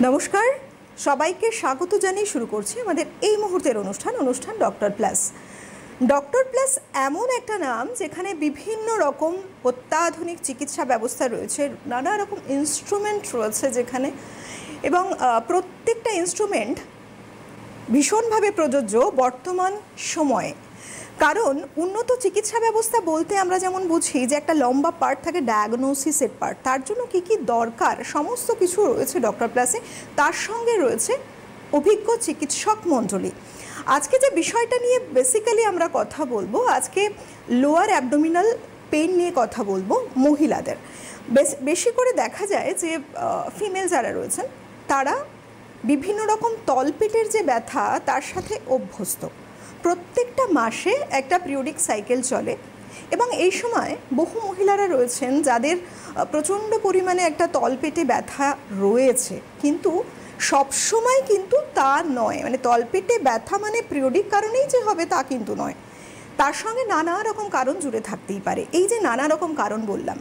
নমস্কার, সবাইকে স্বাগত জানিয়ে শুরু করছি আমাদের এই মুহূর্তের অনুষ্ঠান ডক্টর প্লাস। ডক্টর প্লাস এমন একটা নাম যেখানে বিভিন্ন রকম অত্যাধুনিক চিকিৎসা ব্যবস্থা রয়েছে, নানা রকম ইনস্ট্রুমেন্ট রয়েছে যেখানে, এবং প্রত্যেকটা ইনস্ট্রুমেন্ট ভীষণভাবে প্রযোজ্য বর্তমান সময়ে। কারণ উন্নত চিকিৎসা ব্যবস্থা বলতে আমরা যেমন বুঝি যে একটা লম্বা পার্ট থাকে ডায়াগনোসিসের পার্ট, তার জন্য কী কী দরকার সমস্ত কিছু রয়েছে ডক্টর প্লাসে। তার সঙ্গে রয়েছে অভিজ্ঞ চিকিৎসক মণ্ডলী। আজকে যে বিষয়টা নিয়ে বেসিক্যালি আমরা কথা বলবো, আজকে লোয়ার অ্যাবডোমিনাল পেন নিয়ে কথা বলবো মহিলাদের। বেশি করে দেখা যায় যে ফিমেল যারা রয়েছেন তারা বিভিন্ন রকম তলপেটের যে ব্যথা তার সাথে অভ্যস্ত। প্রত্যেকটা মাসে একটা পিরিয়ডিক সাইকেল চলে এবং এই সময় বহু মহিলারা রয়েছেন যাদের প্রচণ্ড পরিমাণে একটা তলপেটে ব্যথা রয়েছে, কিন্তু সবসময় কিন্তু তা নয়, মানে তলপেটে ব্যথা মানে পিরিয়ডিক কারণেই যে হবে তা কিন্তু নয়, তার সঙ্গে নানা রকম কারণ জুড়ে থাকতেই পারে। এই যে নানা রকম কারণ বললাম,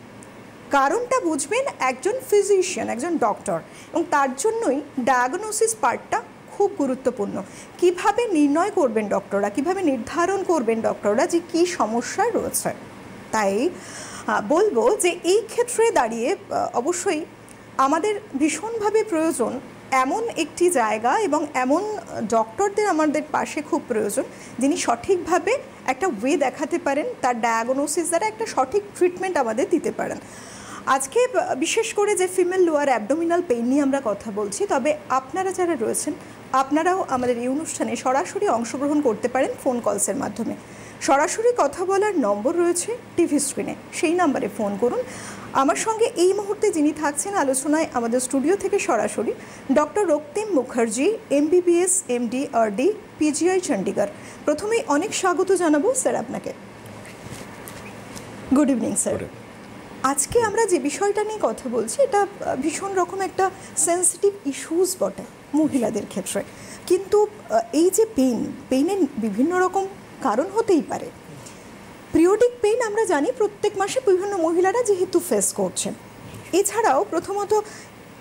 কারণটা বুঝবেন একজন ফিজিশিয়ান, একজন ডক্টর, এবং তার জন্যই ডায়াগনোসিস পার্টটা খুব গুরুত্বপূর্ণ। কিভাবে নির্ণয় করবেন ডক্টররা, কিভাবে নির্ধারণ করবেন ডক্টররা যে কী সমস্যা রয়েছে। তাই বলবো যে এই ক্ষেত্রে দাঁড়িয়ে অবশ্যই আমাদের ভীষণভাবে প্রয়োজন এমন একটি জায়গা এবং এমন ডক্টরদের আমাদের পাশে খুব প্রয়োজন যিনি সঠিকভাবে একটা ওয়ে দেখাতে পারেন, তার ডায়াগনোসিস দ্বারা একটা সঠিক ট্রিটমেন্ট আমাদের দিতে পারেন। আজকে বিশেষ করে যে ফিমেল লোয়ার অ্যাবডোমিনাল পেইন নিয়ে আমরা কথা বলছি, তবে আপনারা যারা রয়েছেন আপনারাও আমাদের এই অনুষ্ঠানে সরাসরি অংশগ্রহণ করতে পারেন ফোন কলসের মাধ্যমে। সরাসরি কথা বলার নম্বর রয়েছে টিভি স্ক্রিনে, সেই নাম্বারে ফোন করুন। আমার সঙ্গে এই মুহূর্তে যিনি থাকছেন আলোচনায় আমাদের স্টুডিও থেকে সরাসরি, doctor Raktim Mukherjee, MBBS MD RD PGI Chandigarh. প্রথমেই অনেক স্বাগত জানাবো স্যার আপনাকে। Good evening sir. আজকে আমরা যে বিষয়টা নিয়ে কথা বলছি এটা ভীষণ রকম একটা সেন্সিটিভ ইস্যুস বটে মহিলাদের ক্ষেত্রে, কিন্তু এই যে পেইনের বিভিন্ন রকম কারণ হতেই পারে। পিরিয়ডিক পেইন আমরা জানি প্রত্যেক মাসে বিভিন্ন মহিলারা যেহেতু ফেস করছেন, এছাড়াও প্রথমত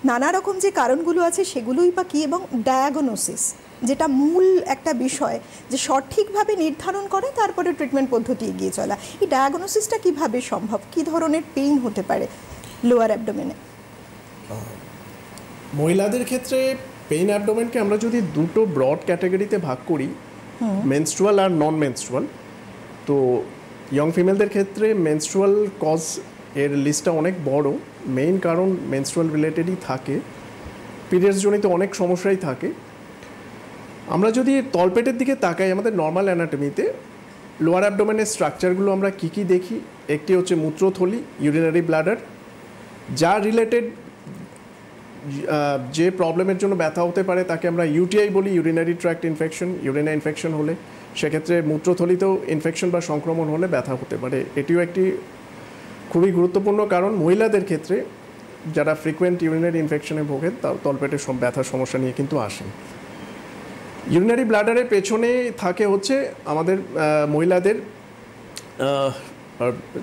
নানা রকম যে কারণগুলো আছে সেগুলোই বা কী, এবং ডায়াগনোসিস যেটা মূল একটা বিষয়, যে সঠিকভাবে নির্ধারণ করে তারপরে ট্রিটমেন্ট পদ্ধতি এগিয়ে চলা। এই ডায়াগনোসিসটা কিভাবে সম্ভব, কী ধরনের পেইন হতে পারে লোয়ার অ্যাবডোমেনে? মহিলাদের ক্ষেত্রে পেইন অ্যাবডোমেনকে আমরা যদি দুটো ব্রড ক্যাটাগরিতে ভাগ করি, মেনস্ট্রুয়াল আর নন মেনস্ট্রুয়াল, তো ইয়ং ফিমেলদের ক্ষেত্রে মেনস্ট্রুয়াল কজ এর লিস্টটা অনেক বড়। মেইন কারণ মেনস্ট্রুয়াল রিলেটেডই থাকে, পিরিয়ডস জনিত অনেক সমস্যাই থাকে। আমরা যদি তলপেটের দিকে তাকাই আমাদের নর্মাল অ্যানাটমিতে লোয়ার অ্যাবডোমেনের স্ট্রাকচারগুলো আমরা কী কী দেখি, একটি হচ্ছে মূত্রথলি, ইউরিনারি ব্লাডার, যা রিলেটেড যে প্রবলেমের জন্য ব্যথা হতে পারে তাকে আমরা ইউটিআই বলি, urinary tract infection. Urinary infection হলে সেক্ষেত্রে মূত্রথলিতেও ইনফেকশন বা সংক্রমণ হলে ব্যথা হতে পারে। এটিও একটি খুবই গুরুত্বপূর্ণ কারণ মহিলাদের ক্ষেত্রে যারা ফ্রিকুয়েন্ট ইউরিনারি ইনফেকশনে ভোগেন তার তলপেটের ব্যথার সমস্যা নিয়ে কিন্তু আসেন। ইউরিনারি ব্লাডারের পেছনে থাকে হচ্ছে আমাদের মহিলাদের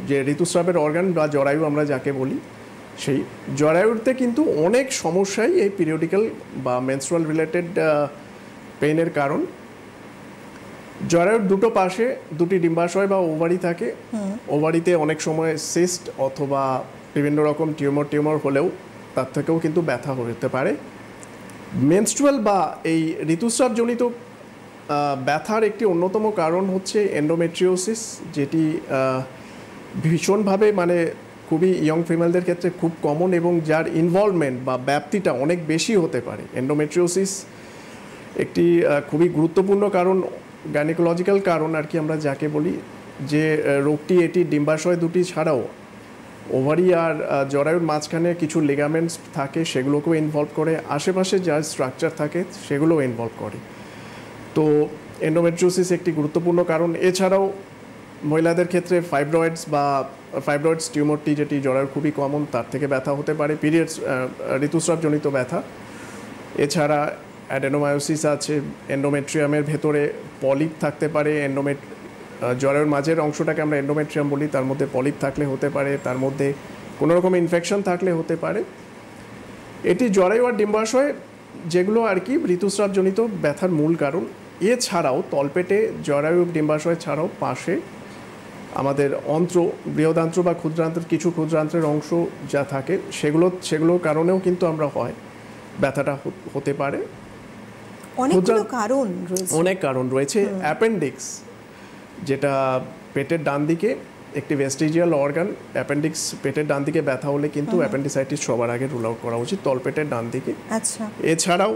যে ঋতুস্রাবের অর্গান বা জরায়ু আমরা যাকে বলি, সেই জরায়ুতে কিন্তু অনেক সমস্যাই এই পিরিয়ডিক্যাল বা মেনস্ট্রুয়াল রিলেটেড পেইনের কারণ। জরায়ুর দুটো পাশে দুটি ডিম্বাশয় বা ওভারি থাকে। ওভারিতে অনেক সময় সিস্ট অথবা বিভিন্ন রকম টিউমার হলেও তার থেকেও কিন্তু ব্যথা হতে পারে। মেনস্ট্রুয়াল বা এই ঋতুস্রাবজনিত ব্যথার একটি অন্যতম কারণ হচ্ছে এন্ডোমেট্রিওসিস, যেটি ভীষণভাবে মানে খুবই ইয়ং ফিমেলদের ক্ষেত্রে খুব কমন এবং যার ইনভলভমেন্ট বা ব্যাপ্তিটা অনেক বেশি হতে পারে। এন্ডোমেট্রিওসিস একটি খুবই গুরুত্বপূর্ণ কারণ, গাইনোকোলজিক্যাল কারণ আর কি আমরা যাকে বলি, যে রোগটি এটি ডিম্বাশয় দুটি ছাড়াও ওভারি আর জরায়ুর মাঝখানে কিছু লিগামেন্টস থাকে সেগুলোকেও ইনভলভ করে, আশেপাশে যা স্ট্রাকচার থাকে সেগুলোও ইনভলভ করে। তো এন্ডোমেট্রিওসিস একটি গুরুত্বপূর্ণ কারণ। এছাড়াও মহিলাদের ক্ষেত্রে ফাইব্রয়েডস টিউমারটি যেটি জরায়ুর খুবই কমন, তার থেকে ব্যথা হতে পারে, পিরিয়ডস ঋতুস্রাবজনিত ব্যথা। এছাড়া অ্যাডেনোমায়োসিস আছে, এন্ডোমেট্রিয়ামের ভেতরে পলিপ থাকতে পারে, জরায়ুর মাঝের অংশটাকে আমরা এন্ডোমেট্রিয়াম বলি, তার মধ্যে পলিপ থাকলে হতে পারে, তার মধ্যে কোনো রকম ইনফেকশন থাকলে হতে পারে। এটি জরায়ু আর ডিম্বাশয় যেগুলো আর কি ঋতুস্রাবজনিত ব্যথার মূল কারণ। এছাড়াও তলপেটে জরায়ু ডিম্বাশয় ছাড়াও পাশে আমাদের অন্ত্র, বৃহদান্ত্র বা ক্ষুদ্রান্ত্রের কিছু ক্ষুদ্রান্ত্রের অংশ যা থাকে সেগুলোর কারণেও কিন্তু আমরা হয় ব্যথাটা হতে পারে। অনেক কারণ রয়েছে। অ্যাপেন্ডিক্স, যেটা পেটের ডান দিকে একটি ভেস্টিজিয়াল অর্গান, অ্যাপেন্ডিক্স পেটের ডান দিকে ব্যথা হলে কিন্তু অ্যাপেন্ডিসাইটিস সবার আগে রুল আউট করা উচিত তলপেটের ডান দিকে। আচ্ছা। এছাড়াও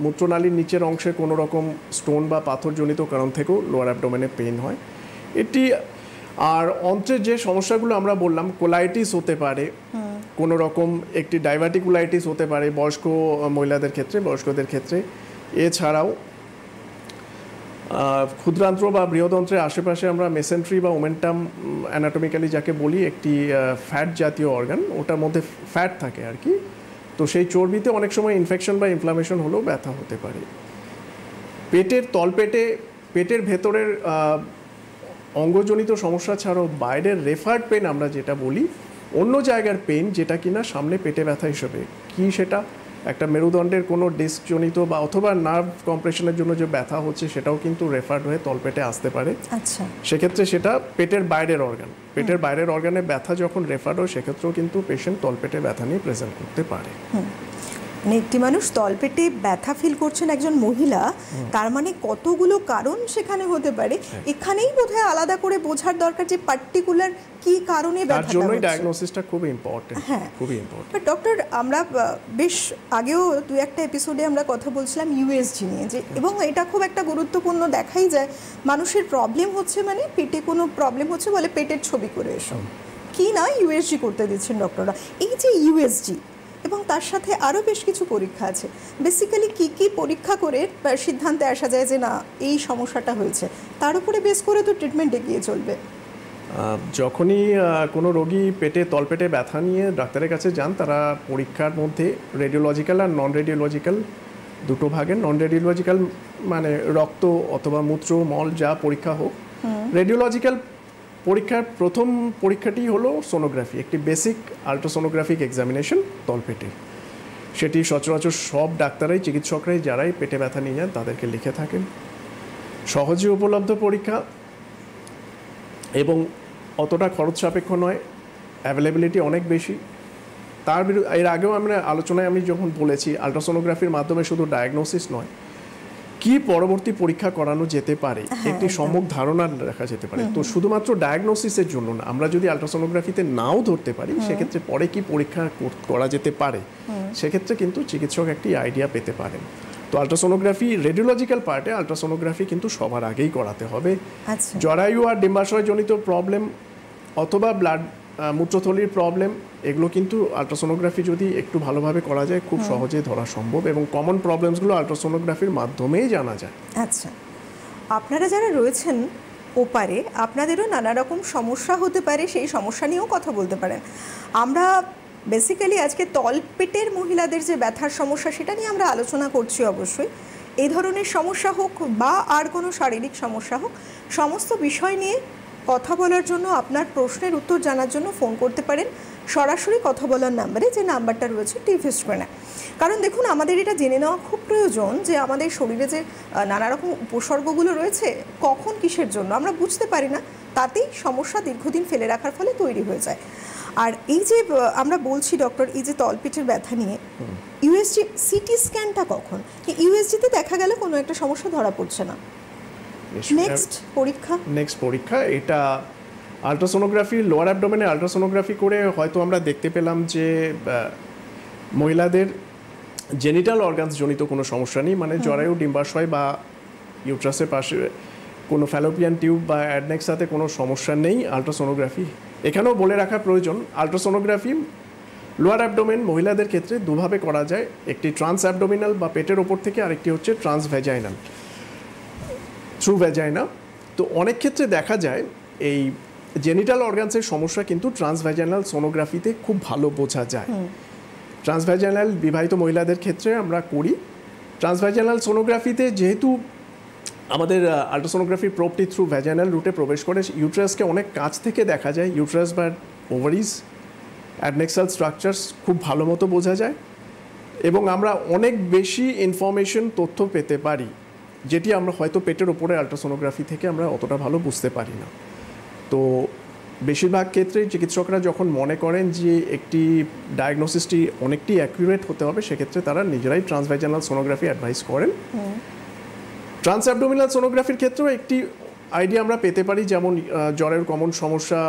মূত্রনালীর নিচের অংশে কোনো রকম স্টোন বা পাথরজনিত কারণ থেকেও লোয়ার অ্যাবডোমেনে পেইন হয় এটি। আর অন্ত্রের যে সমস্যাগুলো আমরা বললাম, কোলাইটিস হতে পারে, কোনো রকম একটি ডাইভার্টিকুলাইটিস হতে পারে বয়স্ক মহিলাদের ক্ষেত্রে, বয়স্কদের ক্ষেত্রে। এছাড়াও ক্ষুদ্রান্ত্র বা বৃহদন্ত্রের আশেপাশে আমরা মেসেন্ট্রি বা ওমেন্টাম অ্যানাটমিক্যালি যাকে বলি, একটি ফ্যাট জাতীয় অর্গান, ওটার মধ্যে ফ্যাট থাকে আর কি। তো সেই চর্বিতে অনেক সময় ইনফেকশন বা ইনফ্লামেশন হলেও ব্যথা হতে পারে। পেটের ভেতরের অঙ্গজনিত সমস্যা ছাড়াও বাইরের রেফার্ড পেন আমরা যেটা বলি, অন্য জায়গার পেন যেটা কিনা সামনে পেটে ব্যথা হিসেবে, কি সেটা একটা মেরুদণ্ডের কোনো ডিস্কজনিত বা অথবা নার্ভ কম্প্রেশনের জন্য যে ব্যথা হচ্ছে সেটাও কিন্তু রেফার্ড হয়ে তলপেটে আসতে পারে। আচ্ছা। সেক্ষেত্রে সেটা পেটের বাইরের অর্গানে ব্যথা যখন রেফার্ড হয় সেক্ষেত্রেও কিন্তু পেশেন্ট তলপেটে ব্যথা নিয়ে প্রেজেন্ট করতে পারে। মানে একটি মানুষ তলপেটে ব্যথা ফিল করছেন একজন মহিলা, তার মানে কতগুলো কারণ সেখানে হতে পারে। এখানেই বোধহয় আলাদা করে বোঝার দরকার যে পার্টিকুলার কি কারণে ব্যথাটা হচ্ছে। তার জন্যই ডায়াগনোসিসটা খুব ইম্পর্টেন্ট। হ্যাঁ, খুবই ইম্পর্টেন্ট। বাট ডক্টর, আমরা বেশ আগেও দু একটা এপিসোডে আমরা কথা বলছিলাম ইউএসজি নিয়ে, যে এবং এটা খুব একটা গুরুত্বপূর্ণ, দেখাই যায় মানুষের প্রবলেম হচ্ছে মানে পেটে কোনো প্রবলেম হচ্ছে বলে পেটের ছবি করে এসো, কি না ইউএসজি করতে দিচ্ছেন ডক্টররা। এই যে ইউএসজি এবং তার সাথে আরও বেশ কিছু পরীক্ষা আছে, বেসিক্যালি কি কি পরীক্ষা করে সিদ্ধান্তে আসা যায় যে না এই সমস্যাটা হয়েছে, তার উপরে বেস করে তো ট্রিটমেন্ট এগিয়ে চলবে। যখনই কোনো রোগী তলপেটে ব্যথা নিয়ে ডাক্তারের কাছে যান, তারা পরীক্ষার মধ্যে রেডিওলজিক্যাল আর নন রেডিওলজিক্যাল দুটো ভাগের। নন রেডিওলজিক্যাল মানে রক্ত অথবা মূত্র, মল যা পরীক্ষা হোক। রেডিওলজিক্যাল পরীক্ষার প্রথম পরীক্ষাটি হলো সোনোগ্রাফি, একটি বেসিক আল্ট্রাসোনোগ্রাফিক এক্সামিনেশন তলপেটে। সেটি সচরাচর সব ডাক্তারাই, চিকিৎসকরাই যারাই পেটে ব্যথা নিয়ে যান তাদেরকে লিখে থাকেন। সহজে উপলব্ধ পরীক্ষা এবং অতটা খরচ সাপেক্ষ নয়, অ্যাভেলেবিলিটি অনেক বেশি। এর আগেও আলোচনায় আমি যখন বলেছি, আল্ট্রাসোনোগ্রাফির মাধ্যমে শুধু ডায়াগনোসিস নয়, কি পরবর্তী পরীক্ষা করানো যেতে পারে একটি সম্যক ধারণা রাখা যেতে পারে। তো শুধুমাত্র ডায়াগনোসিসের জন্য না, আমরা যদি আল্ট্রাসোনোগ্রাফিতে নাও ধরতে পারি সেক্ষেত্রে পরে কি পরীক্ষা করা যেতে পারে, সেক্ষেত্রে কিন্তু চিকিৎসক একটি আইডিয়া পেতে পারেন। তো আল্ট্রাসোনোগ্রাফি, রেডিওলজিক্যাল পার্টে আল্ট্রাসোনোগ্রাফি কিন্তু সবার আগেই করাতে হবে। জরায়ু আর ডিম্বাশয়জনিত প্রবলেম অথবা মূত্রথলির প্রবলেম, এগুলো কিন্তু আল্ট্রাসোনোগ্রাফি যদি একটু ভালোভাবে করা যায় খুব সহজেই ধরা সম্ভব, এবং কমন প্রবলেমসগুলো আল্ট্রাসোনোগ্রাফির মাধ্যমেই জানা যায়। আচ্ছা, আপনারা যারা রয়েছেন ওপারে, আপনাদেরও নানা রকম সমস্যা হতে পারে, সেই সমস্যা নিয়েও কথা বলতে পারেন। আমরা বেসিক্যালি আজকে তলপেটের মহিলাদের যে ব্যথার সমস্যা সেটা নিয়ে আমরা আলোচনা করছি। অবশ্যই এই ধরনের সমস্যা হোক বা আর কোনো শারীরিক সমস্যা হোক, সমস্ত বিষয় নিয়ে কথা বলার জন্য, আপনার প্রশ্নের উত্তর জানার জন্য ফোন করতে পারেন সরাসরি কথা বলার নাম্বারে, যে নাম্বারটা রয়েছে টিভি স্ক্রিনে। কারণ দেখুন, আমাদের এটা জেনে নেওয়া খুব প্রয়োজন যে আমাদের শরীরে যে নানা রকম উপসর্গগুলো রয়েছে কখন কিসের জন্য আমরা বুঝতে পারি না, তাতেই সমস্যা দীর্ঘদিন ফেলে রাখার ফলে তৈরি হয়ে যায়। আর এই যে আমরা বলছি ডক্টর, এই যে তলপেটের ব্যথা নিয়ে ইউএসজি সিটি স্ক্যানটা কখন? ইউএসজিতে দেখা গেল কোনো একটা সমস্যা ধরা পড়ছে না, নেক্সট পরীক্ষা এটা আল্ট্রাসোনোগ্রাফি, লোয়ার অ্যাবডোমেনে আল্ট্রাসোনোগ্রাফি করে হয়তো আমরা দেখতে পেলাম যে মহিলাদের জেনিটাল অর্গানস জনিত কোনো সমস্যা নেই, মানে জরায়ু, ডিম্বাশয় বা ইউট্রাসের পাশে কোনো ফ্যালোপিয়ান টিউব বা অ্যাডনেক্সাতে কোনো সমস্যা নেই। আল্ট্রাসোনোগ্রাফি এখানেও বলে রাখা প্রয়োজন, আল্ট্রাসোনোগ্রাফি লোয়ার অ্যাবডোমেন মহিলাদের ক্ষেত্রে দুভাবে করা যায়, একটি ট্রান্স অ্যাবডোমিনাল বা পেটের ওপর থেকে, আরেকটি হচ্ছে ট্রান্স ভ্যাজাইনাল, থ্রু ভ্যাজাইনা। তো অনেক ক্ষেত্রে দেখা যায় এই জেনিটাল অর্গানসের সমস্যা কিন্তু ট্রান্সভ্যাজাইনাল সোনোগ্রাফিতে খুব ভালো বোঝা যায়। ট্রান্সভ্যাজাইনাল বিবাহিত মহিলাদের ক্ষেত্রে আমরা করি। ট্রান্সভ্যাজাইনাল সোনোগ্রাফিতে যেহেতু আমাদের আল্ট্রাসোনোগ্রাফির প্রোবটি থ্রু ভ্যাজাইনাল রুটে প্রবেশ করে, ইউট্রাসকে অনেক কাছ থেকে দেখা যায়, ইউট্রাস বা ওভারিজ, অ্যাডনেক্সাল স্ট্রাকচারস খুব ভালো মতো বোঝা যায়। এবং আমরা অনেক বেশি ইনফরমেশন তথ্য পেতে পারি, যেটি আমরা হয়তো পেটের ওপরে আল্ট্রাসোনোগ্রাফি থেকে আমরা অতটা ভালো বুঝতে পারি না। তো বেশিরভাগ ক্ষেত্রে চিকিৎসকরা যখন মনে করেন যে একটি ডায়াগনোসিসটি অনেকটি অ্যাকুরেট হতে হবে, সেক্ষেত্রে তারা নিজেরাই ট্রান্সভাইজানাল সোনোগ্রাফি অ্যাডভাইস করেন। ট্রান্স অ্যাবডোমিনাল সোনোগ্রাফির ক্ষেত্রেও একটি আইডিয়া আমরা পেতে পারি, যেমন জ্বরের কমন সমস্যা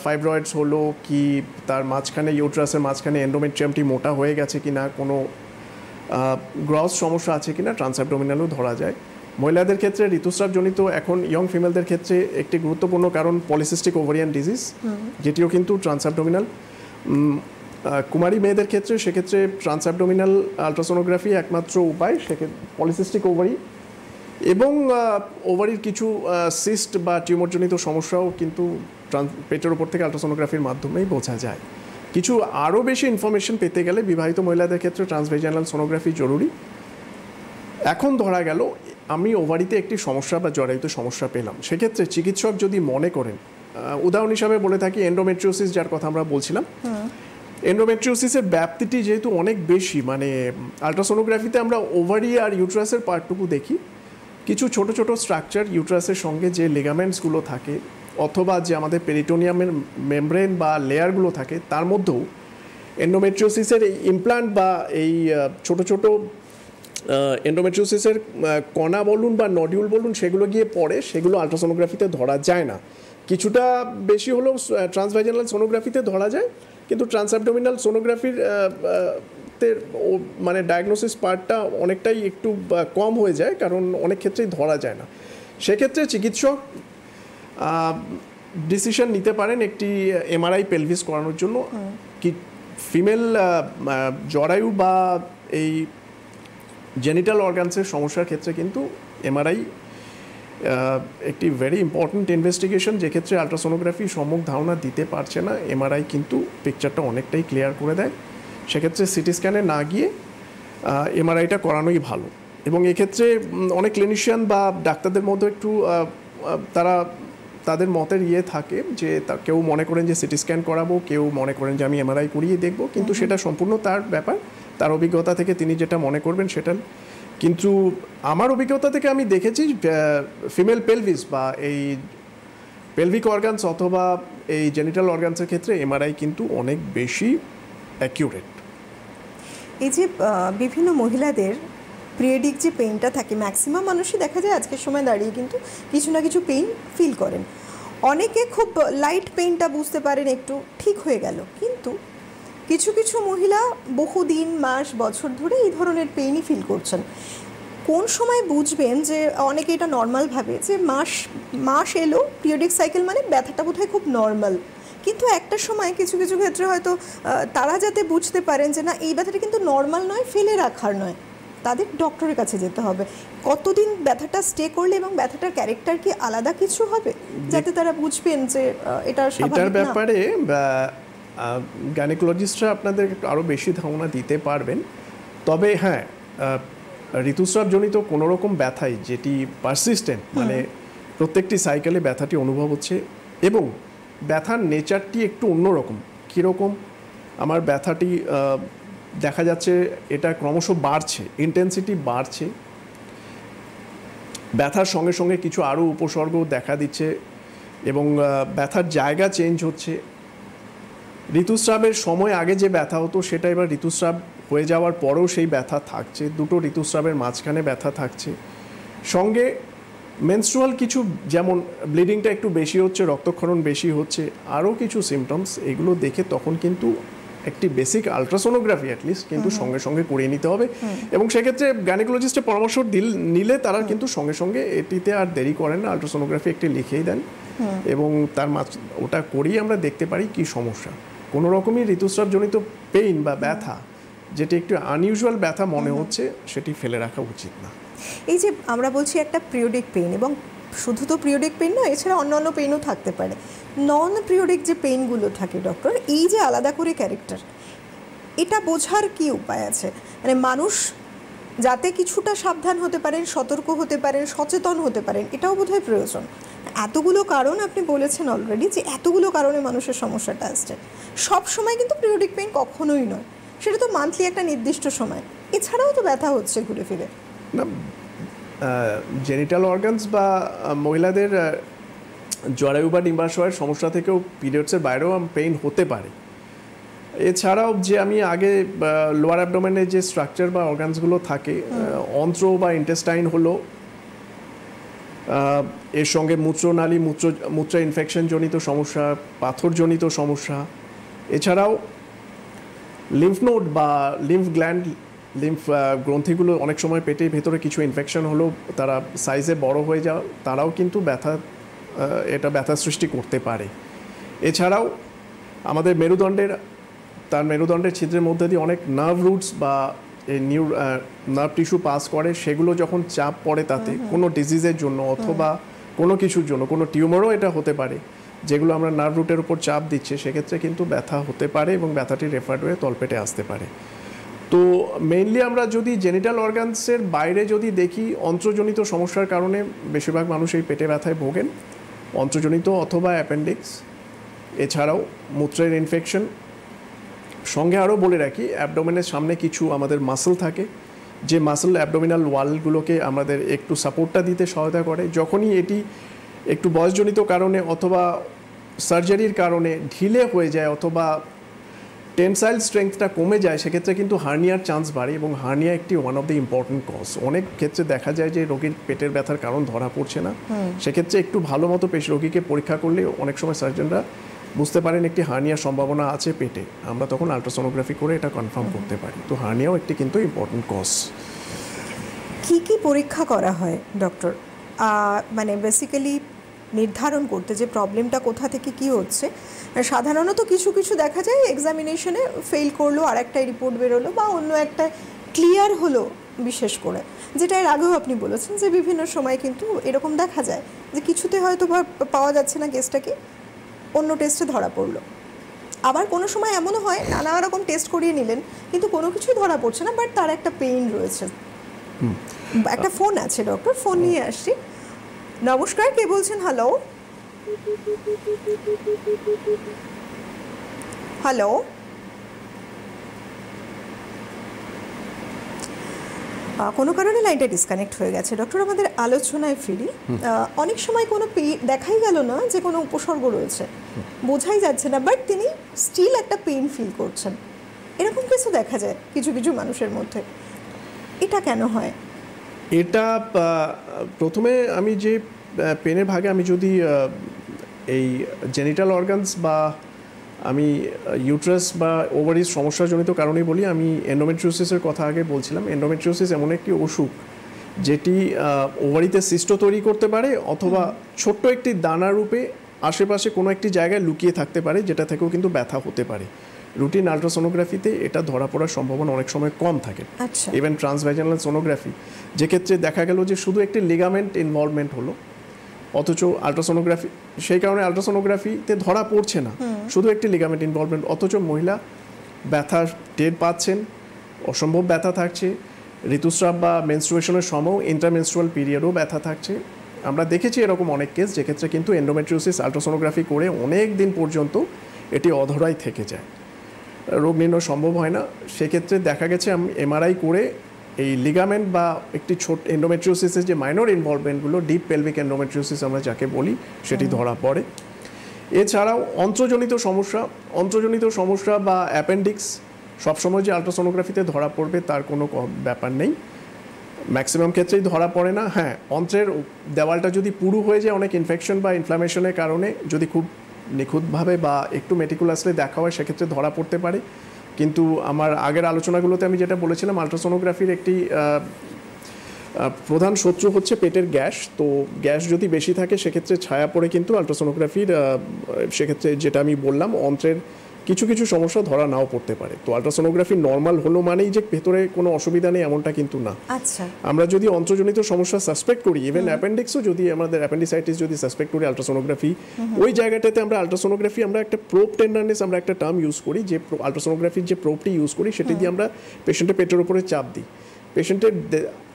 ফাইব্রয়েডস হলো কি, তার মাঝখানে ইউট্রাসের মাঝখানে এন্ডোমেট্রিয়ামটি মোটা হয়ে গেছে কিনা, কোনো গ্রস সমস্যা আছে কিনা, ট্রান্স অ্যাবডোমিনালও ধরা যায়। মহিলাদের ক্ষেত্রে ঋতুস্রাবজনিত এখন ইয়ং ফিমেলদের ক্ষেত্রে একটি গুরুত্বপূর্ণ কারণ পলিসিস্টিক ওভারিয়ান ডিজিজ, যেটিও কিন্তু ট্রান্স অ্যাবডোমিনাল। কুমারী মেয়েদের ক্ষেত্রে সেক্ষেত্রে ট্রান্স অ্যাবডোমিনাল আল্ট্রাসোনোগ্রাফি একমাত্র উপায়, সেক্ষেত্রে পলিসিস্টিক ওভারি এবং ওভারির কিছু সিস্ট বা টিউমারজনিত সমস্যাও কিন্তু পেটের ওপর থেকে আল্ট্রাসোনোগ্রাফির মাধ্যমেই বোঝা যায়। কিছু আরও বেশি ইনফরমেশন পেতে গেলে বিবাহিত মহিলাদের ক্ষেত্রে ট্রান্সভেজানাল সোনোগ্রাফি জরুরি। এখন ধরা গেল আমি ওভারিতে একটি সমস্যা বা জরায়ুত সমস্যা পেলাম, সেক্ষেত্রে চিকিৎসক যদি মনে করেন, উদাহরণ হিসাবে বলে থাকি এন্ডোমেট্রিওসিস, যার কথা আমরা বলছিলাম, এন্ডোমেট্রিওসিসের ব্যাপ্তিটি যেহেতু অনেক বেশি, মানে আল্ট্রাসোনোগ্রাফিতে আমরা ওভারি আর ইউট্রাসের পার্টটুকু দেখি, কিছু ছোট ছোট স্ট্রাকচার ইউট্রাসের সঙ্গে যে লিগামেন্টসগুলো থাকে অথবা যে আমাদের পেরিটোনিয়ামের মেমব্রেন বা লেয়ারগুলো থাকে, তার মধ্যেও এন্ডোমেট্রিওসিসের এই ইমপ্লান্ট বা এই ছোট ছোট এন্ডোমেট্রিওসিসের কণা বলুন বা নডিউল বলুন, সেগুলো গিয়ে পড়ে, সেগুলো আল্ট্রাসোনোগ্রাফিতে ধরা যায় না। কিছুটা বেশি হলেও ট্রান্সভাইজানাল সোনোগ্রাফিতে ধরা যায়, কিন্তু ট্রান্স অ্যাবডোমিনাল সোনোগ্রাফির মানে ডায়াগনোসিস পার্টটা অনেকটাই একটু কম হয়ে যায়, কারণ অনেক ক্ষেত্রেই ধরা যায় না। সেক্ষেত্রে চিকিৎসক ডিসিশন নিতে পারেন একটি এমআরআই পেলভিস করানোর জন্য। কি ফিমেল জরায়ু বা এই জেনিটাল অর্গানসের সমস্যার ক্ষেত্রে কিন্তু এমআরআই একটি ভেরি ইম্পর্ট্যান্ট ইনভেস্টিগেশন, যেক্ষেত্রে আল্ট্রাসোনোগ্রাফি সম্যক ধারণা দিতে পারছে না, এমআরআই কিন্তু পিকচারটা অনেকটাই ক্লিয়ার করে দেয়। সেক্ষেত্রে সিটি স্ক্যানে না গিয়ে এমআরআইটা করানোই ভালো। এবং এক্ষেত্রে অনেক ক্লিনিশিয়ান বা ডাক্তারদের মধ্যে একটু তাদের মতের থাকে যে কেউ মনে করেন যে সিটি স্ক্যান করাবো, কেউ মনে করেন যে আমি এমআরআই করিয়ে দেখবো, কিন্তু সেটা সম্পূর্ণ তার ব্যাপার, তার অভিজ্ঞতা থেকে তিনি যেটা মনে করবেন সেটা। কিন্তু আমার অভিজ্ঞতা থেকে আমি দেখেছি ফিমেল পেলভিস বা এই পেলভিক অর্গানস অথবা এই জেনিটাল অর্গানসের ক্ষেত্রে এমআরআই কিন্তু অনেক বেশি অ্যাকিউরেট। এই যে বিভিন্ন মহিলাদের পিরিয়ডিক যে পেইনটা থাকে, ম্যাক্সিমাম মানুষই দেখা যায় আজকের সময় দাঁড়িয়ে কিন্তু কিছু না কিছু পেইন ফিল করেন। অনেকে খুব লাইট পেইনটা বুঝতে পারেন, একটু ঠিক হয়ে গেল, কিন্তু কিছু কিছু মহিলা বহুদিন, মাস, বছর ধরে এই ধরনের পেইনই ফিল করছেন। কোন সময় বুঝবেন যে অনেকে এটা নর্মাল ভাবে যে মাস এলো, পিরিয়ডিক সাইকেল মানে ব্যথাটা বোধহয় খুব নর্মাল, কিন্তু একটা সময় কিছু কিছু ক্ষেত্রে হয়তো তারা যাতে বুঝতে পারেন যে না, এই ব্যথাটা কিন্তু নর্মাল নয়, ফেলে রাখার নয়, তাদের ডক্টরের কাছে যেতে হবে। কতদিন ব্যথাটা স্টে করলে এবং ব্যথাটার ক্যারেক্টার কি আলাদা কিছু হবে, যাতে তারা বুঝবেন যে এটা স্বাভাবিক না? এটার ব্যাপারে গাইনোকোলজিস্টরা আপনাদের আরও বেশি ধারণা দিতে পারবেন। তবে হ্যাঁ, ঋতুস্রাবজনিত কোনো রকম ব্যথাই যেটি পারসিস্টেন্ট, মানে প্রত্যেকটি সাইকেলে ব্যথাটি অনুভব হচ্ছে এবং ব্যথার নেচারটি একটু অন্যরকম। কীরকম? আমার ব্যথাটি দেখা যাচ্ছে এটা ক্রমশ বাড়ছে, ইন্টেন্সিটি বাড়ছে, ব্যথার সঙ্গে সঙ্গে কিছু আরও উপসর্গ দেখা দিচ্ছে এবং ব্যথার জায়গা চেঞ্জ হচ্ছে। ঋতুস্রাবের সময় আগে যে ব্যথা হতো সেটা এবার ঋতুস্রাব হয়ে যাওয়ার পরেও সেই ব্যথা থাকছে, দুটো ঋতুস্রাবের মাঝখানে ব্যথা থাকছে, সঙ্গে মেনস্ট্রুয়াল কিছু, যেমন ব্লিডিংটা একটু বেশি হচ্ছে, রক্তক্ষরণ বেশি হচ্ছে, আরও কিছু সিমটমস, এগুলো দেখে তখন কিন্তু একটি বেসিক আলট্রাসোনোগ্রাফি অ্যাটলিস্ট কিন্তু সঙ্গে সঙ্গে করিয়ে নিতে হবে। এবং সেক্ষেত্রে গাইনোকোলজিস্টের পরামর্শ নিলে তারা কিন্তু সঙ্গে সঙ্গে এটিতে আর দেরি করেন না, আলট্রাসোনোগ্রাফি একটি লিখেই দেন এবং তার ওটা করিয়ে আমরা দেখতে পারি কি সমস্যা। কোনো রকমই ঋতুস্রাবজনিত পেইন বা ব্যথা যেটি একটু আনইউজুয়াল ব্যথা মনে হচ্ছে, সেটি ফেলে রাখা উচিত না। এই যে আমরা বলছি একটা পিরিয়ডিক পেইন, এবং শুধু তো পিরিয়ডিক পেইন নয়, এছাড়া অন্যান্য পেইনও থাকতে পারে। নন পিরিয়ডিক যে পেইনগুলো থাকে ডক্টর, এই যে আলাদা করে ক্যারেক্টার, এটা বোঝার কি উপায় আছে? মানে মানুষ যাতে কিছুটা সাবধান হতে পারেন, সতর্ক হতে পারেন, সচেতন হতে পারেন, এটাও বোধহয় প্রয়োজন। এতগুলো কারণ আপনি বলেছেন অলরেডি যে এতগুলো কারণে মানুষের সমস্যাটা আসছে। সব সময় কিন্তু পিরিয়ডিক পেইন কখনোই নয়, সেটা তো মান্থলি একটা নির্দিষ্ট সময়। এছাড়াও তো ব্যথা হচ্ছে ঘুরে ফিরে। না, জেনিটাল অর্গানস বা মহিলাদের জরায়ু বা ডিম্বাশয়ের সমস্যা থেকেও পিরিয়ডসের বাইরেও পেইন হতে পারে। এছাড়াও যে আমি আগে লোয়ার অ্যাবডোমেনের যে স্ট্রাকচার বা অর্গানসগুলো থাকে, অন্ত্র বা ইন্টেস্টাইন হলো, এর সঙ্গে মূত্রনালী মূত্র ইনফেকশনজনিত সমস্যা, পাথরজনিত সমস্যা, এছাড়াও লিম্ফ নোড বা লিম্ফ গ্ল্যান্ড, লিম্ফ গ্রন্থিগুলো অনেক সময় পেটের ভেতরে কিছু ইনফেকশন হলেও তারা সাইজে বড় হয়ে যাওয়া, তারাও কিন্তু ব্যথা সৃষ্টি করতে পারে। এছাড়াও আমাদের মেরুদণ্ডের ছিদ্রের মধ্যে দিয়ে অনেক নার্ভ রুটস বা নার্ভ টিস্যু পাস করে, সেগুলো যখন চাপ পড়ে তাতে কোনো ডিজিজের জন্য অথবা কোনো কিছুর জন্য, কোনো টিউমারও এটা হতে পারে, যেগুলো আমরা নার্ভ রুটের উপর চাপ দিচ্ছে, সেক্ষেত্রে কিন্তু ব্যথা হতে পারে এবং ব্যথাটি রেফার্ড হয়ে তলপেটে আসতে পারে। তো মেইনলি আমরা যদি জেনিটাল অর্গানসের বাইরে যদি দেখি, অন্ত্রজনিত সমস্যার কারণে বেশিরভাগ মানুষ এই পেটে ব্যথায় ভোগেন, অন্ত্রজনিত অথবা অ্যাপেন্ডিক্স, এছাড়াও মূত্রের ইনফেকশন। সঙ্গে আরও বলে রাখি, অ্যাবডোমেনের সামনে কিছু আমাদের মাসল থাকে, যে মাসল অ্যাবডোমিনাল ওয়ালগুলোকে আমাদের একটু সাপোর্টটা দিতে সহায়তা করে। যখনই এটি একটু বয়সজনিত কারণে অথবা সার্জারির কারণে ঢিলে হয়ে যায় অথবা টেনসাইল স্ট্রেংথটা কমে যায়, সেক্ষেত্রে কিন্তু হার্নিয়ার চান্স বাড়ে এবং হার্নিয়া একটি one of the important cause. অনেক ক্ষেত্রে দেখা যায় যে রোগীর পেটের ব্যথার কারণ ধরা পড়ছে না, সেক্ষেত্রে একটু ভালো মতো রোগীকে পরীক্ষা করলে অনেক সময় সার্জনরা বুঝতে পারেন একটি হার্নিয়ার সম্ভাবনা আছে পেটে, আমরা তখন আল্ট্রাসোনোগ্রাফি করে এটা কনফার্ম করতে পারি। তো হার্নিয়াও একটি কিন্তু ইম্পর্টেন্ট কজ। কি পরীক্ষা করা হয় ডক্টর, মানে বেসিক্যালি নির্ধারণ করতে যে প্রবলেমটা কোথা থেকে কি হচ্ছে? সাধারণত কিছু দেখা যায় এক্সামিনেশনে ফেল করলো, আর একটা রিপোর্ট বেরোলো বা অন্য একটা ক্লিয়ার হলো, বিশেষ করে যেটা এর আগেও আপনি বলেছেন যে বিভিন্ন সময় কিন্তু এরকম দেখা যায় যে কিছুতে হয়তো পাওয়া যাচ্ছে না কেসটাকে, অন্য টেস্টে ধরা পড়লো। আবার কোনো সময় এমনও হয় নানা রকম টেস্ট করিয়ে নিলেন কিন্তু কোনো কিছুই ধরা পড়ছে না, বাট তার একটা পেইন রয়েছে। একটা ফোন আছে ডক্টর, ফোন নিয়ে আসছি। নমস্কার, কে বলছেন? হ্যালো হ্যালো, কোনো কারণে লাইনটা ডিসকানেক্ট হয়ে গেছে। ডক্টর, আমাদের আলোচনায় ফিরি। অনেক সময় কোনো দেখাই গেল না যে কোনো উপসর্গ রয়েছে, বোঝাই যাচ্ছে না, বাট তিনি স্টিল একটা পেইন ফিল করছেন, এরকম কিছু দেখা যায় কিছু মানুষের মধ্যে। এটা কেন হয়? এটা প্রথমে আমি যে পেনের ভাগে আমি যদি এই জেনিটাল অর্গানস বা আমি ইউট্রাস বা ওভারিজ সমস্যাজনিত কারণেই বলি, আমি এন্ডোমেট্রিওসিসের কথা আগে বলছিলাম। এন্ডোমেট্রিওসিস এমন একটি অসুখ যেটি ওভারিতে সিস্ট তৈরি করতে পারে অথবা ছোট্ট একটি দানা রূপে আশেপাশে কোনো একটি জায়গায় লুকিয়ে থাকতে পারে, যেটা থেকেও কিন্তু ব্যথা হতে পারে। রুটিন আল্ট্রাসোনোগ্রাফিতে এটা ধরা পড়ার সম্ভাবনা অনেক সময় কম থাকে। ইভেন ট্রান্সভ্যাজিনাল সোনোগ্রাফি, যে ক্ষেত্রে দেখা গেল যে শুধু একটি লিগামেন্ট ইনভলভমেন্ট হলো, অথচ আল্ট্রাসোনোগ্রাফি সেই কারণে আল্ট্রাসোনোগ্রাফিতে ধরা পড়ছে না, শুধু একটি লিগামেন্ট ইনভলভমেন্ট, অথচ মহিলা ব্যথা টের পাচ্ছেন, অসম্ভব ব্যথা থাকছে, ঋতুস্রাব বা মেনস্ট্রুয়েশনের সময়ও ইন্টারমেনস্ট্রুয়াল পিরিয়ডও ব্যথা থাকছে। আমরা দেখেছি এরকম অনেক কেস, যেক্ষেত্রে কিন্তু এন্ডোমেট্রিওসিস আল্ট্রাসোনোগ্রাফি করে অনেক দিন পর্যন্ত এটি অধরাই থেকে যায়, রোগ নির্ণয় সম্ভব হয় না। সেক্ষেত্রে দেখা গেছে এমআরআই করে এই লিগামেন্ট বা একটি ছোট এন্ডোমেট্রিওসিসের যে মাইনর ইনভলভমেন্টগুলো, ডিপ পেলভিক এন্ডোমেট্রিওসিস আমরা যাকে বলি, সেটি ধরা পড়ে। এছাড়াও অন্ত্রজনিত সমস্যা বা অ্যাপেন্ডিক্স সবসময় যে আল্ট্রাসোনোগ্রাফিতে ধরা পড়বে তার কোনো ব্যাপার নেই, ম্যাক্সিমাম ক্ষেত্রেই ধরা পড়ে না। হ্যাঁ, অন্ত্রের দেওয়ালটা যদি পুরু হয়ে যায় অনেক ইনফেকশন বা ইনফ্লামেশনের কারণে, যদি খুব নিখুঁতভাবে বা একটু মেটিকুলাসলি দেখা হয়, সেক্ষেত্রে ধরা পড়তে পারে। কিন্তু আমার আগের আলোচনাগুলোতে আমি যেটা বলেছিলাম, আল্ট্রাসোনোগ্রাফির একটি প্রধান শত্রু হচ্ছে পেটের গ্যাস। তো গ্যাস যদি বেশি থাকে সেক্ষেত্রে ছায়া পড়ে কিন্তু আল্ট্রাসোনোগ্রাফির সেক্ষেত্রে যেটা আমি বললাম, অন্ত্রের কিছু সমস্যা ধরা নাও পড়তে পারে। তো আল্ট্রাসোনোগ্রাফি নর্মাল হলো মানেই যে ভেতরে কোনো অসুবিধা নেই এমনটা কিন্তু না। আচ্ছা, আমরা যদি অন্ত্রজনিত সমস্যা সাসপেক্ট করি, ইভেন অ্যাপেন্ডিক্সও যদি আমাদের অ্যাপেন্ডিসাইটিস যদি সাসপেক্ট করি, আল্ট্রাসোনোগ্রাফি ওই জায়গাটাতে আমরা আমরা একটা প্রোব টেন্ডারনেস আমরা একটা টার্ম ইউজ করি, যে আল্ট্রাসোনোগ্রাফির যে প্রোবটি ইউজ করি সেটি দিয়ে আমরা পেশেন্টের পেটের উপরে চাপ দিই। পেশেন্টের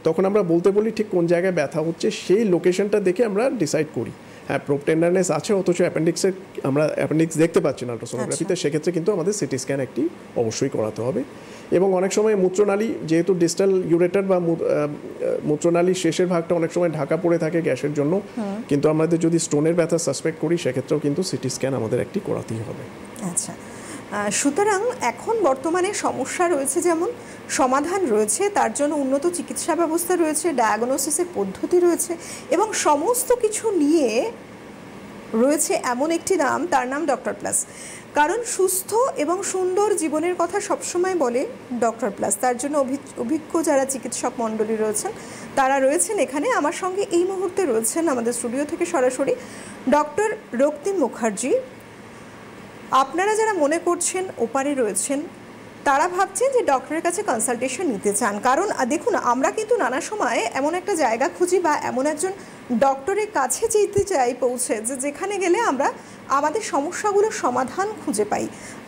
তখন আমরা বলতে বলি ঠিক কোন জায়গায় ব্যথা হচ্ছে, সেই লোকেশনটা দেখে আমরা ডিসাইড করি। হ্যাঁ, প্রোব টেন্ডারনেস আছে অথচ অ্যাপেন্ডিক্স দেখতে পাচ্ছি না আল্ট্রাসোনোগ্রাফিতে, সেক্ষেত্রে কিন্তু আমাদের সিটি স্ক্যান একটি অবশ্যই করাতে হবে। এবং অনেক সময় মূত্রনালী যেহেতু ডিস্টাল ইউরেটার বা মূত্রনালীর শেষের ভাগটা অনেক সময় ঢাকা পড়ে থাকে গ্যাসের জন্য, কিন্তু আমাদের যদি স্টোনের ব্যথা সাসপেক্ট করি সেক্ষেত্রেও কিন্তু সিটি স্ক্যান আমাদের একটি করাতেই হবে। আচ্ছা, সুতরাং এখন বর্তমানে সমস্যা রয়েছে, যেমন সমাধান রয়েছে, তার জন্য উন্নত চিকিৎসা ব্যবস্থা রয়েছে, ডায়াগনোসিসের পদ্ধতি রয়েছে এবং সমস্ত কিছু নিয়ে রয়েছে এমন একটি নাম, তার নাম ডক্টর প্লাস। কারণ সুস্থ এবং সুন্দর জীবনের কথা সবসময় বলে ডক্টর প্লাস। তার জন্য অভিজ্ঞ যারা চিকিৎসক মণ্ডলী রয়েছেন তারা রয়েছেন এখানে। আমার সঙ্গে এই মুহূর্তে রয়েছেন আমাদের স্টুডিও থেকে সরাসরি ডক্টর রক্তিম মুখার্জি। আপনারা যারা মনে করছেন ওপারে রয়েছেন, তারা ভাবছেন যে ডক্টরের কাছে কনসালটেশন নিতে চান, কারণ দেখুন আমরা কিন্তু নানা সময় এমন একটা জায়গা খুঁজি বা এমন একজন ডক্টরের কাছে যেতে চাই পৌঁছে, যে যেখানে গেলে আমরা আমাদের সমস্যাগুলোর সমাধান খুঁজে পাই,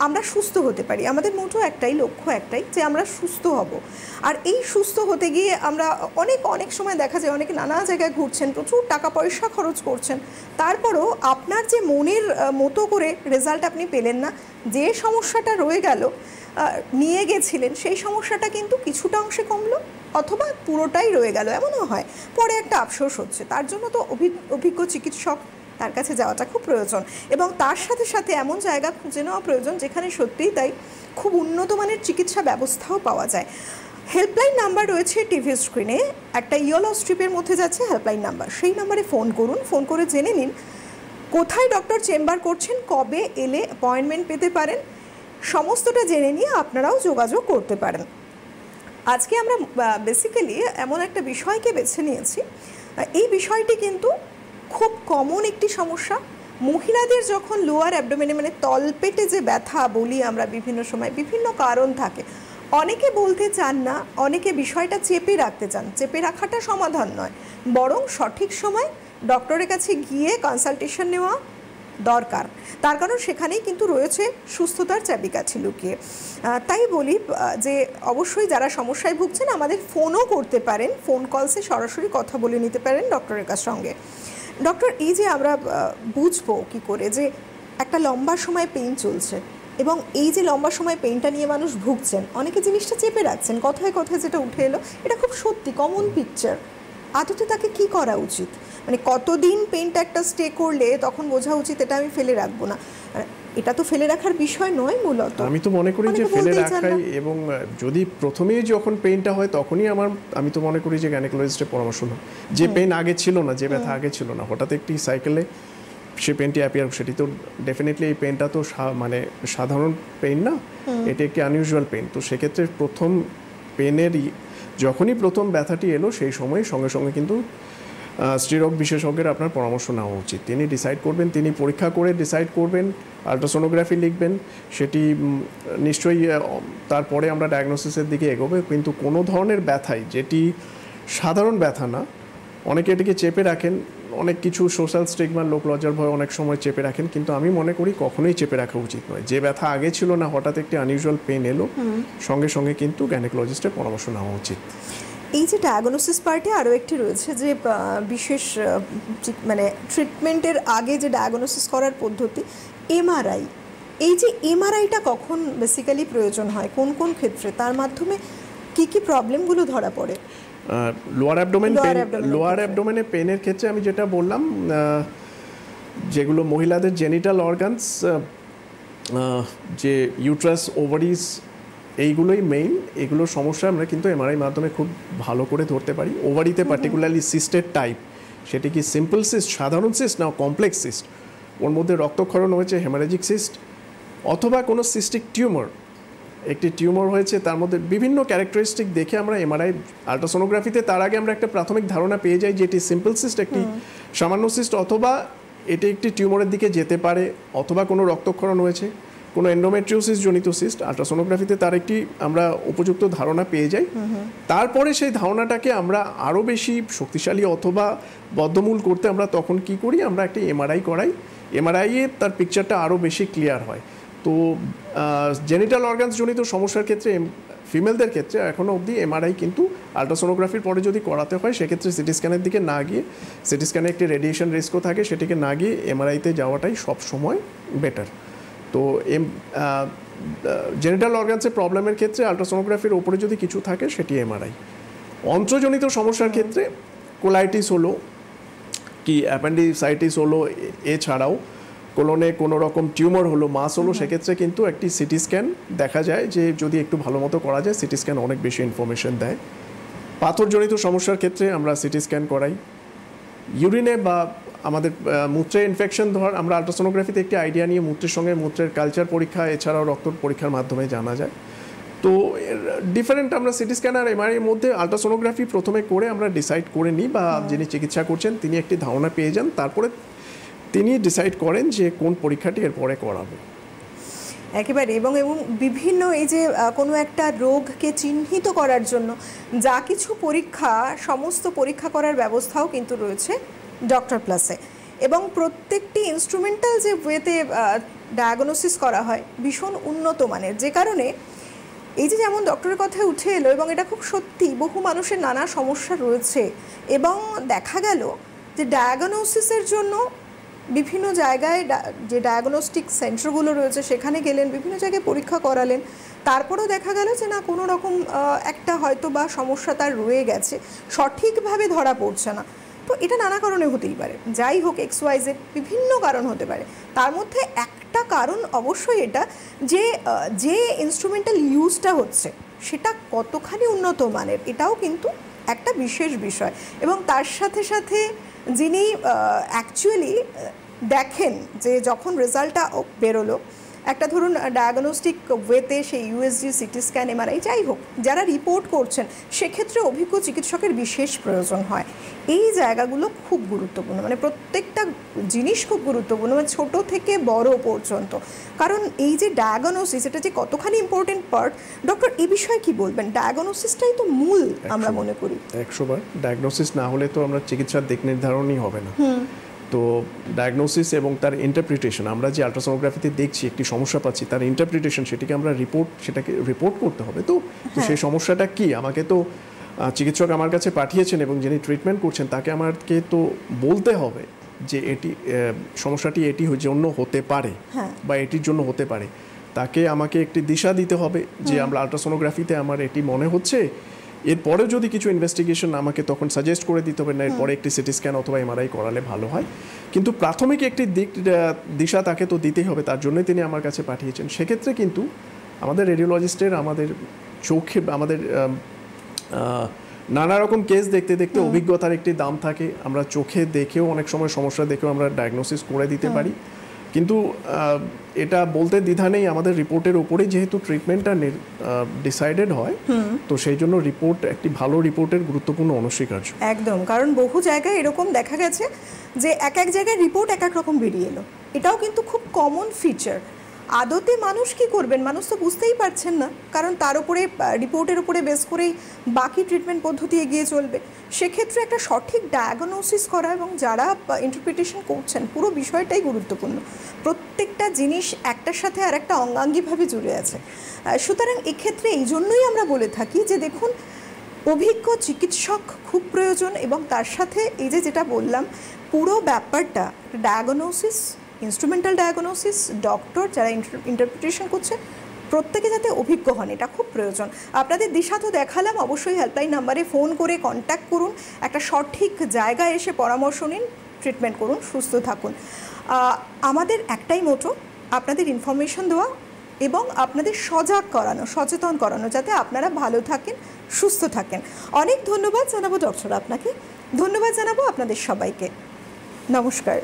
আমরা সুস্থ হতে পারি। আমাদের মোটো একটাই, লক্ষ্য একটাই, যে আমরা সুস্থ হব। আর এই সুস্থ হতে গিয়ে আমরা অনেক সময় দেখা যায় অনেকে নানা জায়গায় ঘুরছেন, প্রচুর টাকা পয়সা খরচ করছেন, তারপরও আপনার যে মনের মতো করে রেজাল্ট আপনি পেলেন না, যে সমস্যাটা রয়ে গেল নিয়ে গেছিলেন সেই সমস্যাটা কিন্তু কিছুটা অংশে কমলো অথবা পুরোটাই রয়ে গেল, এমনও হয়। পরে একটা আফসোস হচ্ছে। তার জন্য তো অভিজ্ঞ চিকিৎসক তার কাছে যাওয়াটা খুব প্রয়োজন এবং তার সাথে সাথে এমন জায়গা খুঁজে নেওয়া প্রয়োজন যেখানে সত্যিই তাই খুব উন্নত মানের চিকিৎসা ব্যবস্থাও পাওয়া যায়। হেল্পলাইন নাম্বার রয়েছে টিভি স্ক্রিনে, একটা ইয়েলো স্ট্রিপের মধ্যে যাচ্ছে হেল্পলাইন নাম্বার, সেই নাম্বারে ফোন করুন। ফোন করে জেনে নিন কোথায় ডক্টর চেম্বার করছেন, কবে এলে অ্যাপয়েন্টমেন্ট পেতে পারেন, সমস্তটা জেনে নিয়ে আপনারাও যোগাযোগ করতে পারেন। আজকে আমরা বেসিক্যালি এমন একটা বিষয়কে বেছে নিয়েছি, এই বিষয়টি কিন্তু খুব কমন একটি সমস্যা। মহিলাদের যখন লোয়ার অ্যাবডোমেনে মানে তলপেটে যে ব্যথা বলি আমরা বিভিন্ন সময়, বিভিন্ন কারণ থাকে, অনেকে বলতে চান না, অনেকে বিষয়টা চেপে রাখতে চান। চেপে রাখাটা সমাধান নয়, বরং সঠিক সময় ডক্টরের কাছে গিয়ে কনসালটেশন নেওয়া দরকার। তার কারণ সেখানেই কিন্তু রয়েছে সুস্থতার চাবিকাঠি লুকিয়ে। তাই বলি যে অবশ্যই যারা সমস্যায় ভুগছেন আমাদের ফোনও করতে পারেন, ফোন কলসে সরাসরি কথা বলে নিতে পারেন ডক্টরের কাছ সঙ্গে। ডক্টর, এই যে আমরা বুঝবো কি করে যে একটা লম্বা সময় পেইন চলছে এবং এই যে লম্বা সময় পেইনটা নিয়ে মানুষ ভুগছেন, অনেকে জিনিসটা চেপে রাখছেন, কথায় কথায় যেটা উঠে এলো এটা খুব সত্যি কমন পিকচার, আদতে তাকে কি করা উচিত? মানে কতদিন পেইনটা একটা স্টে করলে তখন বোঝা উচিত এটা আমি ফেলে রাখবো না? এটা তো ফেলে রাখার বিষয় নয় মূলত। আমি তো মনে করি যে ফেলে রাখাই, এবং যদি প্রথমেই যখন পেইনটা হয় তখনই আমি তো মনে করি যে গাইনোকোলজিস্টের পরামর্শ নাও। যে পেইন আগে ছিল না, যে ব্যথা আগে ছিল না, হঠাৎ একটি সাইকেলে সে পেইনটি অ্যাপিয়ার, সেটি তো ডেফিনেটলি এই পেইনটা তো মানে সাধারণ পেইন না, এটি একটি আনইউজুয়াল পেইন। তো সেক্ষেত্রে প্রথম পেইনেরই যখনই প্রথম ব্যথাটি এলো সেই সময় সঙ্গে সঙ্গে কিন্তু স্ত্রীরোগ বিশেষজ্ঞের আপনার পরামর্শ নেওয়া উচিত। তিনি ডিসাইড করবেন, তিনি পরীক্ষা করে ডিসাইড করবেন, আলট্রাসোনোগ্রাফি লিখবেন, সেটি নিশ্চয়ই তারপরে আমরা ডায়াগনোসিসের দিকে এগোবে। কিন্তু কোনো ধরনের ব্যথাই যেটি সাধারণ ব্যথা না, অনেকে এটিকে চেপে রাখেন, অনেক কিছু সোশ্যাল স্টিগমার, লোক লজ্জার ভয় অনেক সময় চেপে রাখেন, কিন্তু আমি মনে করি কখনোই চেপে রাখা উচিত নয়। যে ব্যথা আগে ছিল না, হঠাৎ একটি আনইউজুয়াল পেন এলো, সঙ্গে সঙ্গে কিন্তু গাইনোকোলজিস্টের পরামর্শ নেওয়া উচিত। এই যে ডায়াগনোসিস পার্টে আরও একটি রয়েছে যে বিশেষ মানে ট্রিটমেন্টের আগে যে ডায়াগনোসিস করার পদ্ধতি এমআরআই। এই যে এমআরআইটা কখন বেসিক্যালি প্রয়োজন হয়, কোন কোন ক্ষেত্রে, তার মাধ্যমে কি কি প্রবলেমগুলো ধরা পড়ে? লোয়ার অ্যাবডোমেনে পেনের ক্ষেত্রে আমি যেটা বললাম, যেগুলো মহিলাদের জেনিটাল অর্গানস, যে ইউট্রাস, ওভারিজ, এইগুলোই মেইন। এগুলোর সমস্যা আমরা কিন্তু এমআরআই মাধ্যমে খুব ভালো করে ধরতে পারি। ওভারিতে পার্টিকুলারলি সিস্টের টাইপ, সেটি কি সিম্পল সিস্ট, সাধারণ সিস্ট, না কমপ্লেক্স সিস্ট, ওর মধ্যে রক্তক্ষরণ হয়েছে, হেমারেজিক সিস্ট, অথবা কোনো সিস্টিক টিউমার, একটি টিউমার হয়েছে, তার মধ্যে বিভিন্ন ক্যারেক্টারিস্টিক দেখে আমরা এমআরআই, আলট্রাসোনোগ্রাফিতে তার আগে আমরা একটা প্রাথমিক ধারণা পেয়ে যাই যে এটি সিম্পল সিস্ট, একটি সামান্য সিস্ট, অথবা এটি একটি টিউমারের দিকে যেতে পারে, অথবা কোনো রক্তক্ষরণ হয়েছে, কোনো এন্ডোমেট্রিওসিস জনিত সিস্ট। আলট্রাসোনোগ্রাফিতে তার একটি আমরা উপযুক্ত ধারণা পেয়ে যাই। তারপরে সেই ধারণাটাকে আমরা আরও বেশি শক্তিশালী অথবা বদ্ধমূল করতে আমরা তখন কি করি, আমরা একটা এমআরআই করাই। এমআরআইয়ে তার পিকচারটা আরও বেশি ক্লিয়ার হয়। তো জেনিটাল অর্গানস জনিত সমস্যার ক্ষেত্রে ফিমেলদের ক্ষেত্রে এখনও অবধি এমআরআই কিন্তু আলট্রাসোনোগ্রাফির পরে যদি করাতে হয় সেক্ষেত্রে সিটি স্ক্যানের দিকে না গিয়ে, সিটি স্ক্যানে একটি রেডিয়েশন রিস্কও থাকে, সেটিকে না গিয়ে এমআরআইতে যাওয়াটাই সব সময় বেটার। তো জেনিটাল অর্গানসের প্রবলেমের ক্ষেত্রে আলট্রাসোনোগ্রাফির ওপরে যদি কিছু থাকে সেটি এমআরআই। অন্ত্রজনিত সমস্যার ক্ষেত্রে কোলাইটিস হলো কি অ্যাপেন্ডিসাইটিস হলো, এছাড়াও কোলনে কোনো রকম টিউমার হলো, মাস হলো, সেক্ষেত্রে কিন্তু একটি সিটি স্ক্যান দেখা যায় যে যদি একটু ভালো মতো করা যায় সিটি স্ক্যান অনেক বেশি ইনফরমেশন দেয়। পাথরজনিত সমস্যার ক্ষেত্রে আমরা সিটি স্ক্যান করাই। ইউরিনে বা আমাদের মূত্রে ইনফেকশন আমরা আলট্রাসোনোগ্রাফিতে একটি আইডিয়া নিয়ে মূত্রের সঙ্গে মূত্রের কালচার পরীক্ষা এছাড়াও রক্ত পরীক্ষার মাধ্যমে জানা যায়। তো ডিফারেন্ট আমরা সিটি স্ক্যান আর এমআরআই এর মধ্যে আলট্রাসোনোগ্রাফি প্রথমে করে আমরা ডিসাইড করে নিই বা যিনি চিকিৎসা করছেন তিনি একটি ধারণা পেয়ে যান, তারপরে তিনি ডিসাইড করেন যে কোন পরীক্ষাটি এরপরে করাবো। একেবারে এবং বিভিন্ন এই যে কোনো একটা রোগকে চিহ্নিত করার জন্য যা কিছু পরীক্ষা, সমস্ত পরীক্ষা করার ব্যবস্থাও কিন্তু রয়েছে ডক্টর প্লাসে, এবং প্রত্যেকটি ইনস্ট্রুমেন্টাল যে ওয়েতে ডায়াগনোসিস করা হয় ভীষণ উন্নত মানের, যে কারণে এই যে যেমন ডক্টরের কথায় উঠে এলো এবং এটা খুব সত্যি, বহু মানুষের নানা সমস্যা রয়েছে এবং দেখা গেল যে ডায়াগনোসিসের জন্য বিভিন্ন জায়গায় যে ডায়াগনস্টিক সেন্টারগুলো রয়েছে সেখানে গেলেন, বিভিন্ন জায়গায় পরীক্ষা করালেন, তারপরেও দেখা গেল যে না কোনো রকম একটা হয়তো বা সমস্যা তার রয়ে গেছে, সঠিকভাবে ধরা পড়ছে না। তো এটা নানা কারণে হতেই পারে, যাই হোক XYZ বিভিন্ন কারণ হতে পারে। তার মধ্যে একটা কারণ অবশ্যই এটা যে যে ইনস্ট্রুমেন্টাল ইউজটা হচ্ছে সেটা কতখানি উন্নত মানের, এটাও কিন্তু একটা বিশেষ বিষয়। এবং তার সাথে সাথে যিনি অ্যাকচুয়ালি দেখেন যে যখন রেজাল্টটা বেরোলো, একটা ধরুন ডায়াগনস্টিক ওয়েতে সেই ইউএসজি, সিটি স্ক্যান, এমআরআই যাই হোক যারা রিপোর্ট করছেন সেক্ষেত্রে অভিজ্ঞ চিকিৎসকের বিশেষ প্রয়োজন হয়। এই জায়গাগুলো খুব গুরুত্বপূর্ণ, মানে প্রত্যেকটা জিনিস খুব গুরুত্বপূর্ণ, মানে ছোটো থেকে বড় পর্যন্ত। কারণ এই যে ডায়াগনোসিস, এটা যে কতখানি ইম্পর্টেন্ট পার্ট, ডক্টর এই বিষয়ে কি বলবেন? ডায়াগনোসিসটাই তো মূল আমরা মনে করি। 100বার ডায়াগনোসিস না হলে তো আমরা চিকিৎসার দিক নির্ধারণই হবে না। তো ডায়াগনোসিস এবং তার ইন্টারপ্রিটেশন, আমরা যে আলট্রাসোনোগ্রাফিতে দেখছি একটি সমস্যা পাচ্ছি, তার ইন্টারপ্রিটেশন সেটাকে আমরা সেটাকে রিপোর্ট করতে হবে। তো সেই সমস্যাটা কি আমাকে তো চিকিৎসক আমার কাছে পাঠিয়েছেন এবং যিনি ট্রিটমেন্ট করছেন তাকে আমাকে তো বলতে হবে যে এটি সমস্যাটি এটি জন্য হতে পারে বা এটির জন্য হতে পারে। তাকে আমাকে একটি দিশা দিতে হবে যে আমরা আলট্রাসোনোগ্রাফিতে আমার এটি মনে হচ্ছে, এরপরেও যদি কিছু ইনভেস্টিগেশন আমাকে তখন সাজেস্ট করে দিতে হবে, না এরপরে একটি সিটি স্ক্যান অথবা এমআরআই করালে ভালো হয়। কিন্তু প্রাথমিক একটি দিশা তাকে তো দিতেই হবে, তার জন্যই তিনি আমার কাছে পাঠিয়েছেন। সেক্ষেত্রে কিন্তু আমাদের রেডিওলজিস্টের আমাদের চোখে আমাদের নানা রকম কেস দেখতে দেখতে অভিজ্ঞতার একটি দাম থাকে। আমরা চোখে দেখেও অনেক সময় সমস্যা দেখেও আমরা ডায়াগনোসিস করে দিতে পারি, কিন্তু এটা বলতে দ্বিধা নেই আমাদের রিপোর্টের উপরেই যেহেতু ট্রিটমেন্টটা ডিসাইডেড হয়, তো সেই জন্য রিপোর্ট একটি ভালো রিপোর্টের গুরুত্বপূর্ণ অনস্বীকার্য। একদম, কারণ বহু জায়গায় এরকম দেখা গেছে যে এক এক জায়গায় রিপোর্ট এক এক রকম বেরিয়ে এলো, এটাও কিন্তু খুব কমন ফিচার। আদতে মানুষ কি করবেন, মানুষ তো বুঝতেই পারছেন না, কারণ তার উপরে রিপোর্টের উপরে বেস করেই বাকি ট্রিটমেন্ট পদ্ধতি এগিয়ে চলবে। সেক্ষেত্রে একটা সঠিক ডায়াগনোসিস করা এবং যারা ইন্টারপ্রিটেশন করছেন পুরো বিষয়টাই গুরুত্বপূর্ণ। প্রত্যেকটা জিনিস একটার সাথে আর একটা অঙ্গাঙ্গিভাবে জুড়ে আছে। সুতরাং এক্ষেত্রে এই জন্যই আমরা বলে থাকি যে দেখুন, অভিজ্ঞ চিকিৎসক খুব প্রয়োজন, এবং তার সাথে এই যে যেটা বললাম পুরো ব্যাপারটা ডায়াগনোসিস, ইনস্ট্রুমেন্টাল ডায়াগনোসিস, ডক্টর যারা ইন্টারপ্রিটেশন করছে প্রত্যেকে যাতে অভিজ্ঞ হন, এটা খুব প্রয়োজন। আপনাদের দিশা তো দেখালাম, অবশ্যই হেল্পলাইন নাম্বারে ফোন করে কন্ট্যাক্ট করুন, একটা সঠিক জায়গায় এসে পরামর্শ নিন, ট্রিটমেন্ট করুন, সুস্থ থাকুন। আমাদের একটাই মোটো, আপনাদের ইনফরমেশন দেওয়া এবং আপনাদের সজাগ করানো, সচেতন করানো, যাতে আপনারা ভালো থাকেন, সুস্থ থাকেন। অনেক ধন্যবাদ জানাবো ডক্টর আপনাকে, ধন্যবাদ জানাবো আপনাদের সবাইকে। নমস্কার।